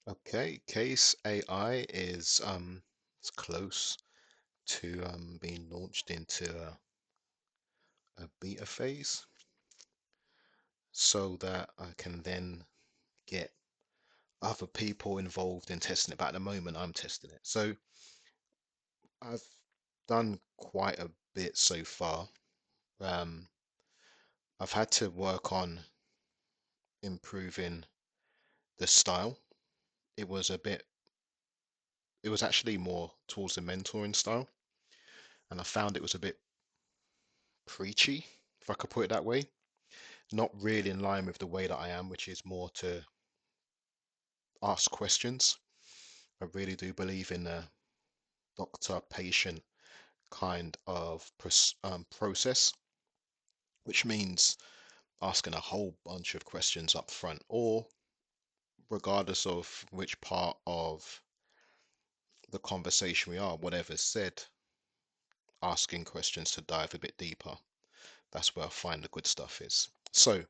Okay, Case AI is it's close to being launched into a beta phase so that I can then get other people involved in testing it. But at the moment, I'm testing it. So I've done quite a bit so far. Um, I've had to work on improving the style. It was a bit, it was actually more towards the mentoring style, and I found it was a bit preachy, if I could put it that way. Not really in line with the way that I am, which is more to ask questions. I really do believe in a doctor-patient kind of process, which means asking a whole bunch of questions up front, or regardless of which part of the conversation we are, whatever's said, asking questions to dive a bit deeper. That's where I find the good stuff is. So,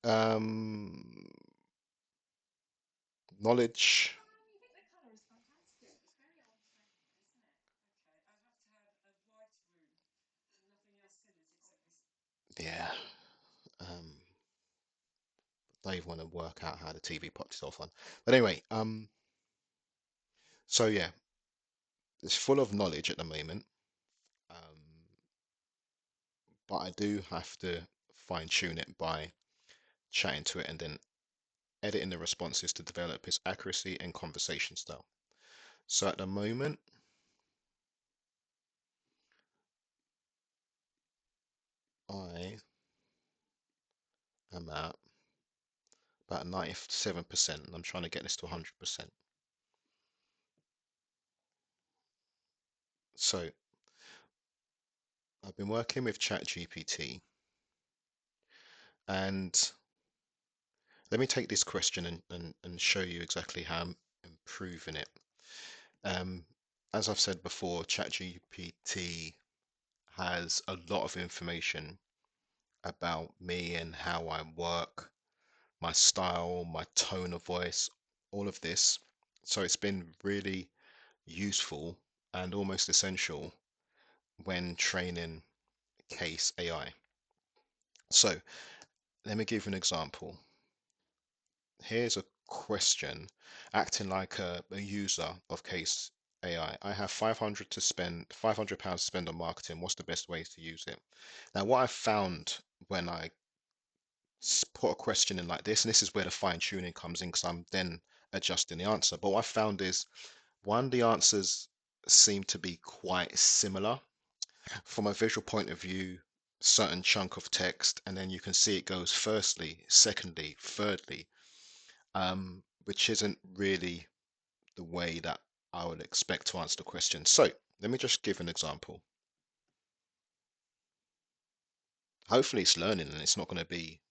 um, knowledge, yeah. Um, don't even want to work out how the TV popped itself on. But anyway, so yeah, it's full of knowledge at the moment. Um, but I do have to fine tune it by chatting to it and then editing the responses to develop its accuracy and conversation style. So at the moment, I am at about 97%, and I'm trying to get this to 100%. So I've been working with ChatGPT, and let me take this question and show you exactly how I'm improving it. Um, as I've said before, ChatGPT has a lot of information about me and how I work, my style, my tone of voice, all of this. So it's been really useful and almost essential when training Case AI. So let me give you an example. Here's a question acting like a user of Case AI. I have 500 to spend, £500 to spend on marketing. What's the best way to use it? Now, what I found when I put a question in like this, and this is where the fine tuning comes in because I'm then adjusting the answer. But what I found is one, the answers seem to be quite similar from a visual point of view, certain chunk of text, and then you can see it goes firstly, secondly, thirdly, which isn't really the way that I would expect to answer the question. So let me just give an example. Hopefully it's learning and it's not going to be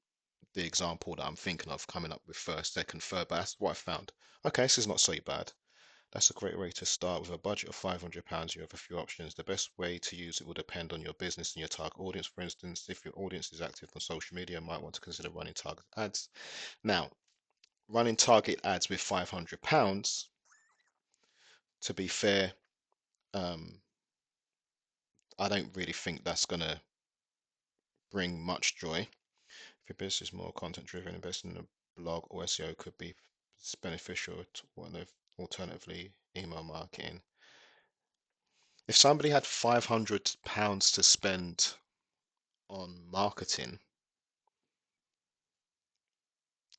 the example that I'm thinking of coming up with first, second, third, but that's what I found. Okay, this is not so bad. That's a great way to start with a budget of £500. You have a few options. The best way to use it will depend on your business and your target audience. For instance, if your audience is active on social media, you might want to consider running target ads. Now, running target ads with £500, to be fair, um, I don't really think that's going to bring much joy. If your business is more content driven, investing in a blog or SEO could be beneficial to one of alternatively email marketing. If somebody had £500 to spend on marketing,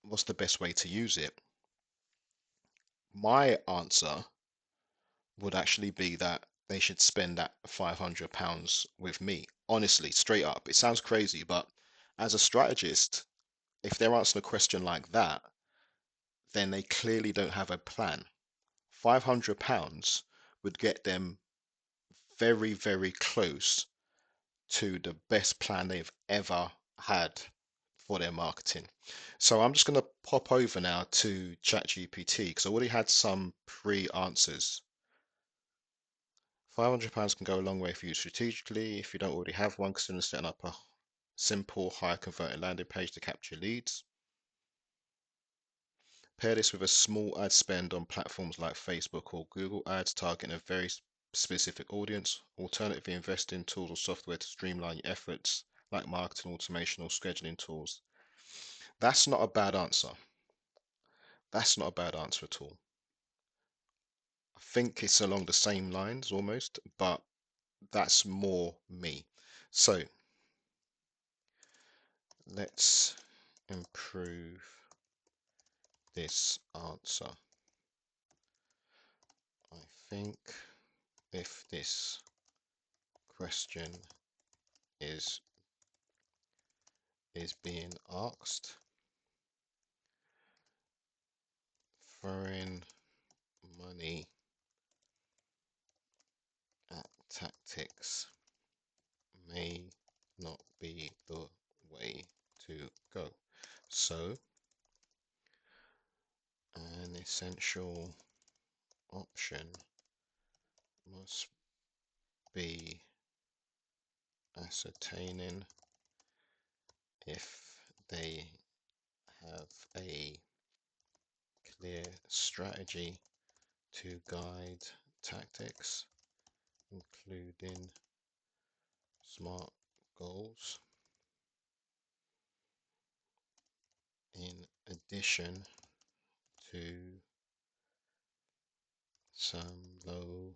what's the best way to use it? My answer would actually be that they should spend that £500 with me. Honestly, straight up. It sounds crazy, but as a strategist, if they're answering a question like that, then they clearly don't have a plan. £500 would get them very, very close to the best plan they've ever had for their marketing. So I'm just going to pop over now to ChatGPT because I already had some pre-answers. £500 can go a long way for you strategically. If you don't already have one, consider setting up a simple, high converting landing page to capture leads. Pair this with a small ad spend on platforms like Facebook or Google Ads targeting a very specific audience. Alternatively, invest in tools or software to streamline your efforts, like marketing automation or scheduling tools. That's not a bad answer. That's not a bad answer at all. I think it's along the same lines almost, but that's more me. So let's improve this answer. I think if this question is being asked, throwing money at tactics may not be the way to go. So an essential option must be ascertaining if they have a clear strategy to guide tactics, including SMART goals. In addition to some low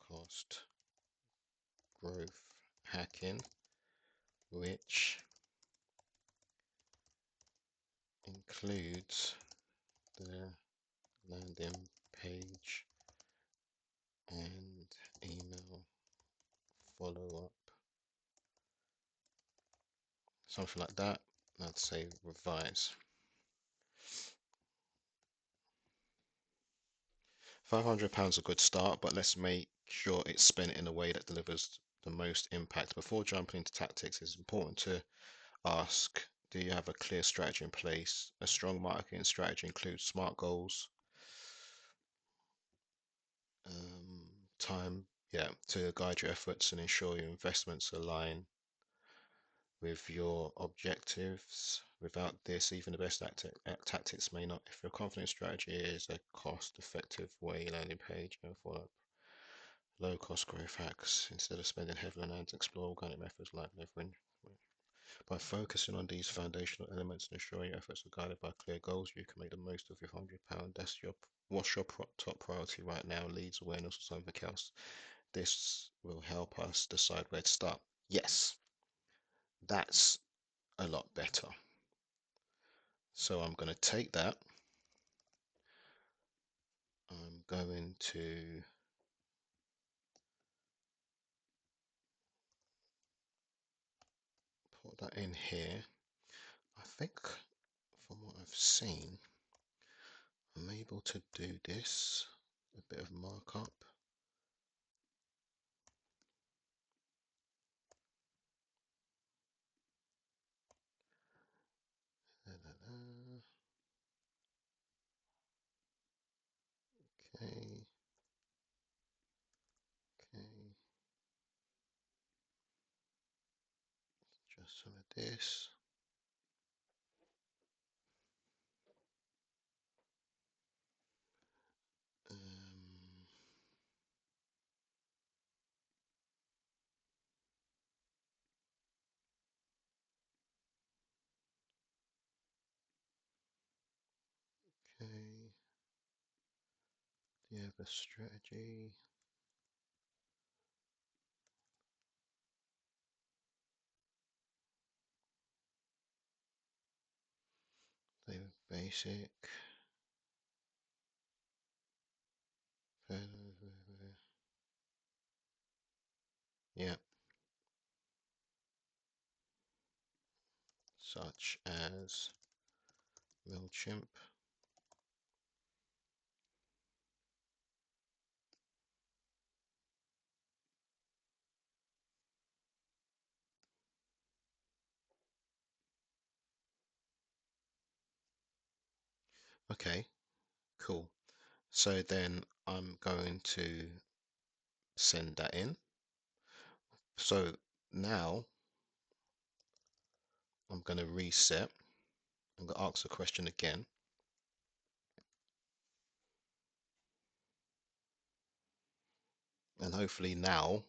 cost growth hacking, which includes the landing page and email follow up, something like that. I'd say revise. £500 a good start, but let's make sure it's spent in a way that delivers the most impact. Before jumping into tactics, it's important to ask, do you have a clear strategy in place? A strong marketing strategy includes SMART goals, time, yeah, to guide your efforts and ensure your investments align with your objectives. Without this, even the best tactics may not. If your confident strategy is a cost-effective way landing page and follow low-cost growth hacks instead of spending heavily on ads, explore organic methods like leveraging. By focusing on these foundational elements and ensuring your efforts are guided by clear goals, you can make the most of your £100. That's your what's your top priority right now? Leads, awareness, or something else? This will help us decide where to start. Yes, that's a lot better. So I'm going to take that. I'm going to put that in here. I think from what I've seen, I'm able to do this, a bit of markup. Okay. Okay. Just some of this. Okay. Do you have a strategy? They were basic. Yeah. Such as MailChimp. Okay, cool. So then I'm going to send that in. So now I'm going to reset. I'm going to ask the question again. And hopefully now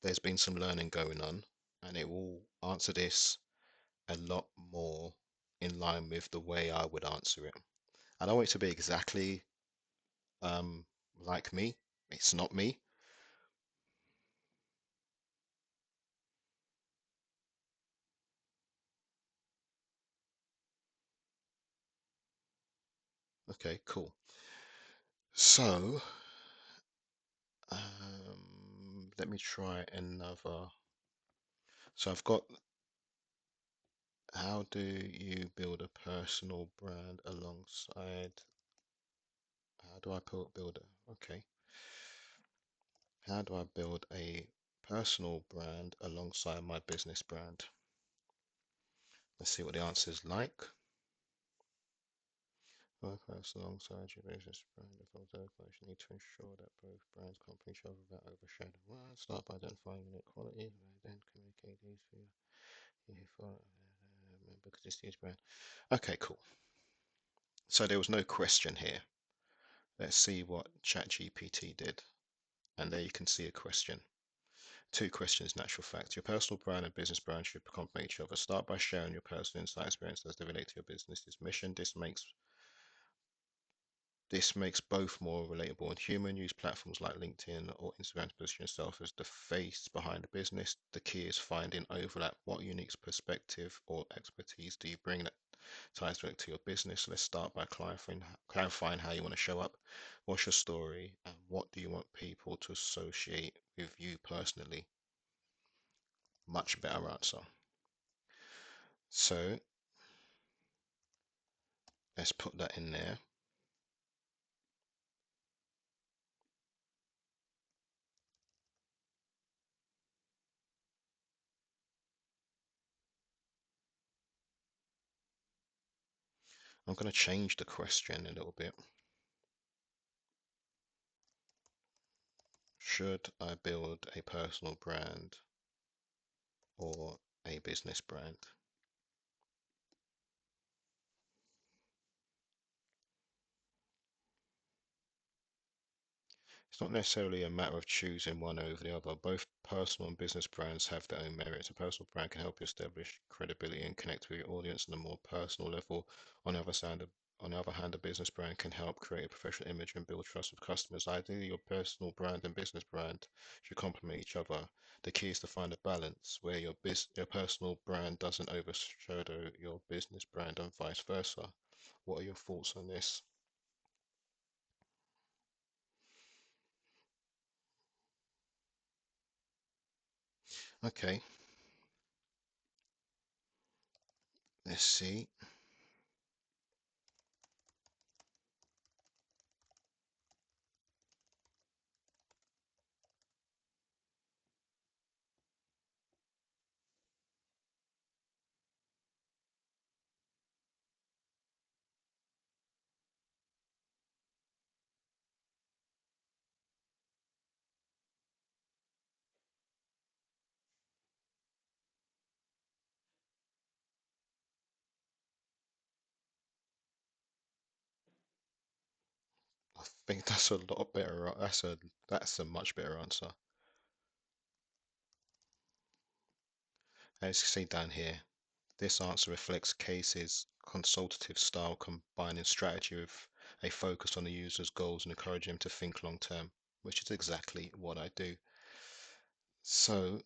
there's been some learning going on, and it will answer this a lot more in line with the way I would answer it. I don't want it to be exactly um, like me. It's not me. Okay, cool. So, let me try another. So I've got how do you build a personal brand alongside, how do I build it? Okay. How do I build a personal brand alongside my business brand? Let's see what the answer is like. Work alongside your business brand. If you need to ensure that both brands complement each other without overshadowing. Well, start by identifying unique qualities, then communicate these for your member consistency brand. Okay, cool. So there was no question here. Let's see what ChatGPT did. And there you can see a question. Two questions, natural facts. Your personal brand and business brand should complement each other. Start by sharing your personal insight experience as they relate to your business's mission. This makes both more relatable and human. Use platforms like LinkedIn or Instagram to position yourself as the face behind the business. The key is finding overlap. What unique perspective or expertise do you bring that ties directly to your business? Let's start by clarifying how you want to show up. What's your story and what do you want people to associate with you personally? Much better answer. So let's put that in there. I'm going to change the question a little bit. Should I build a personal brand or a business brand? It's not necessarily a matter of choosing one over the other. Both personal and business brands have their own merits. A personal brand can help you establish credibility and connect with your audience on a more personal level. On the other side, on the other hand, a business brand can help create a professional image and build trust with customers. Ideally, your personal brand and business brand should complement each other. The key is to find a balance where your personal brand doesn't overshadow your business brand and vice versa. What are your thoughts on this? Okay, let's see. I think that's a lot better. That's a much better answer. As you see down here, this answer reflects Case's consultative style, combining strategy with a focus on the user's goals and encouraging them to think long term, which is exactly what I do. So,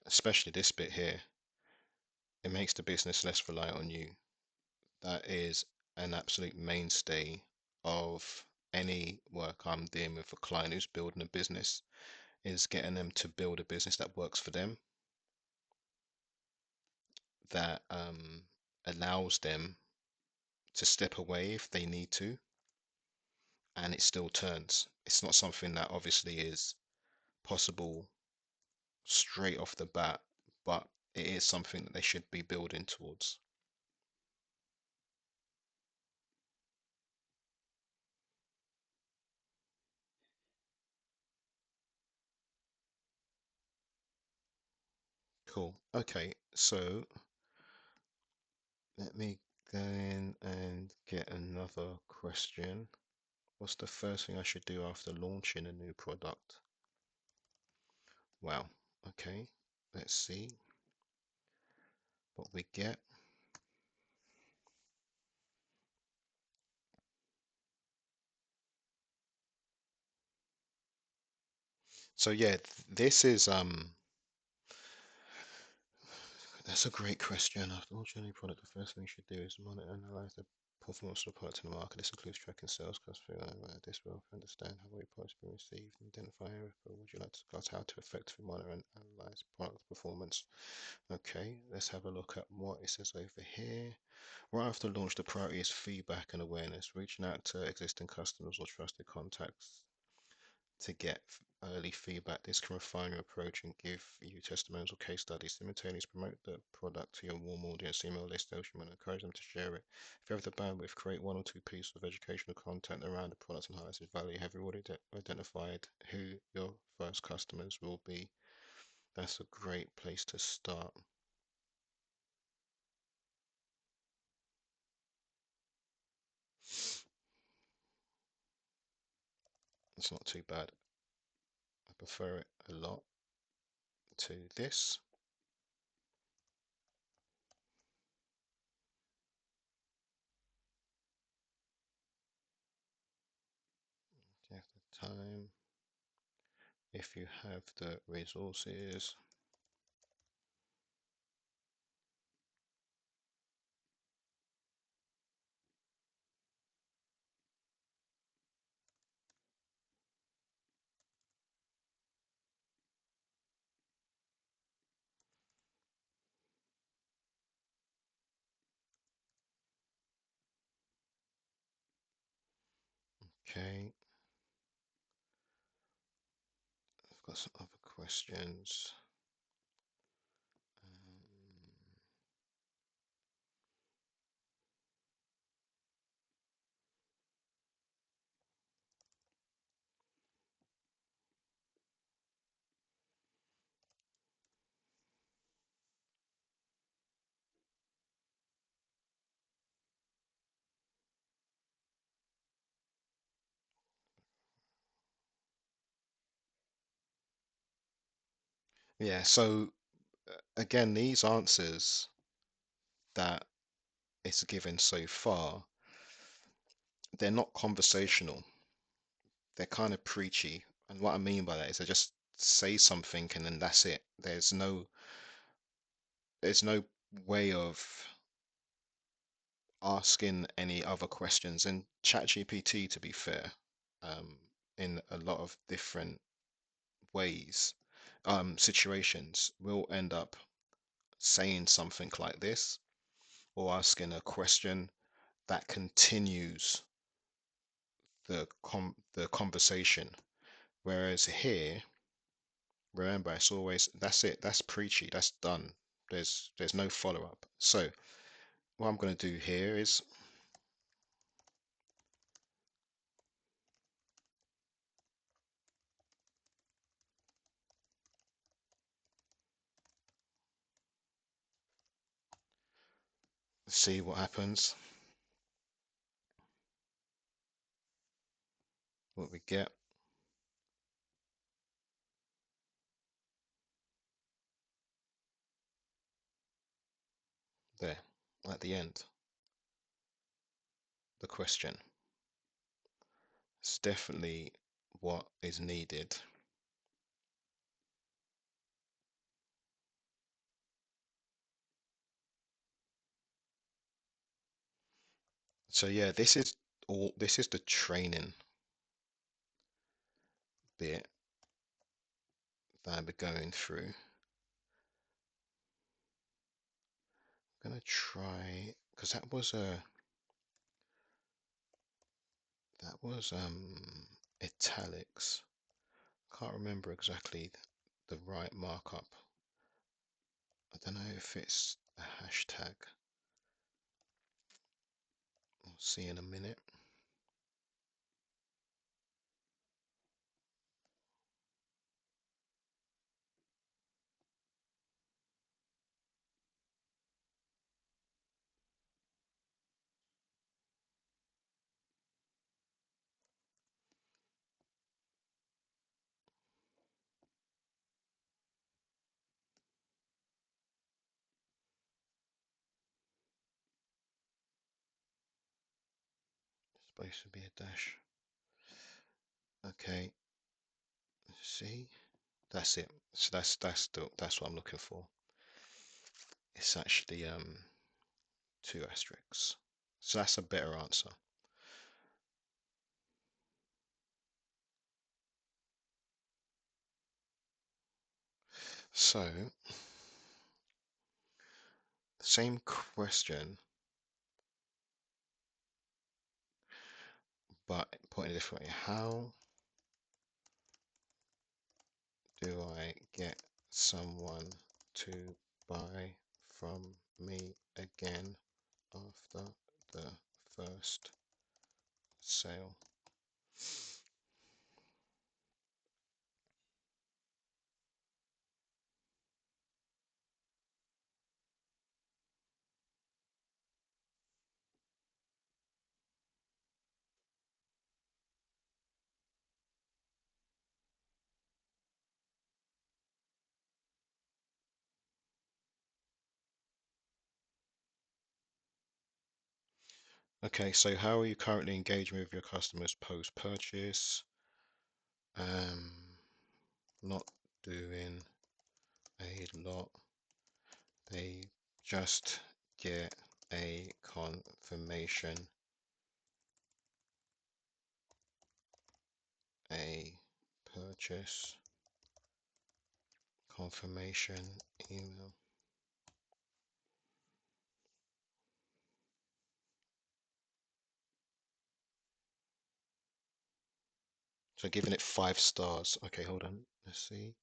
especially this bit here, it makes the business less reliant on you. That is an absolute mainstay of any work I'm doing with a client who's building a business, is getting them to build a business that works for them, that allows them to step away if they need to, and it still turns. It's not something that obviously is possible straight off the bat, but it is something that they should be building towards. Cool. Okay, so Let me go in and get another question. What's the first thing I should do after launching a new product? Wow. Okay. Let's see what we get. So yeah, this is that's a great question. After launching a new product, the first thing you should do is monitor and analyze the performance of the product in the market. This includes tracking sales, customer this will understand how your product has been received, and identify areas where would you like to discuss how to effectively monitor and analyze product performance. Okay, let's have a look at what it says over here. Right after launch, the priority is feedback and awareness, reaching out to existing customers or trusted contacts to get early feedback. This can refine your approach and give you testimonials or case studies. Simultaneously promote the product to your warm audience, email list, social media, encourage them to share it. If you have the bandwidth, create one or two pieces of educational content around the product and highlight its value. Have you already identified who your first customers will be? That's a great place to start. It's not too bad. I prefer it a lot to this. If you have the time, if you have the resources. Okay, I've got some other questions. Um, yeah, so again, these answers that it's given so far, they're not conversational. They're kind of preachy. And what I mean by that is they just say something and then that's it. There's no way of asking any other questions. And ChatGPT, to be fair, um, in a lot of different ways, situations, will end up saying something like this or asking a question that continues the conversation. Whereas here, remember, it's always that's it, that's preachy, that's done. There's no follow up. So what I'm going to do here is see what happens, what we get there at the end. The question. It's definitely what is needed. So yeah, this is the training bit that I'll be going through. I'm gonna try because that was italics. Can't remember exactly the right markup. I don't know if it's a hashtag. We'll see in a minute. Space would be a dash. Okay, see, that's it. So that's what I'm looking for. It's actually two asterisks. So that's a better answer. So, same question, but put in a different way. How do I get someone to buy from me again after the first sale? Okay, so how are you currently engaging with your customers post-purchase? Not doing a lot. They just get a confirmation, a purchase confirmation email. So giving it 5 stars. Okay, hold on. Let's see.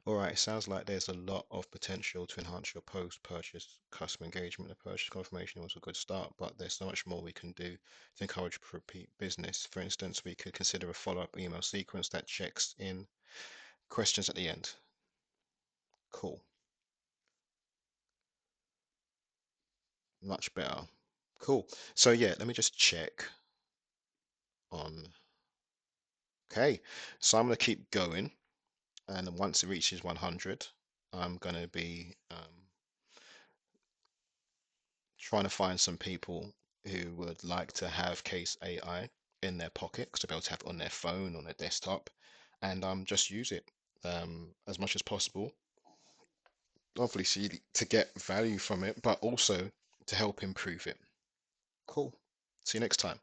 All right, it sounds like there's a lot of potential to enhance your post-purchase customer engagement. The purchase confirmation was a good start, but there's so much more we can do to encourage repeat business. For instance, we could consider a follow-up email sequence that checks in questions at the end. Cool. Much better. Cool. So yeah, let me just check on. Okay, so I'm going to keep going, and then once it reaches 100, I'm going to be trying to find some people who would like to have Kase AI in their pocket, to be able to have it on their phone, on their desktop, and just use it as much as possible. Obviously, to get value from it, but also to help improve it. Cool. See you next time.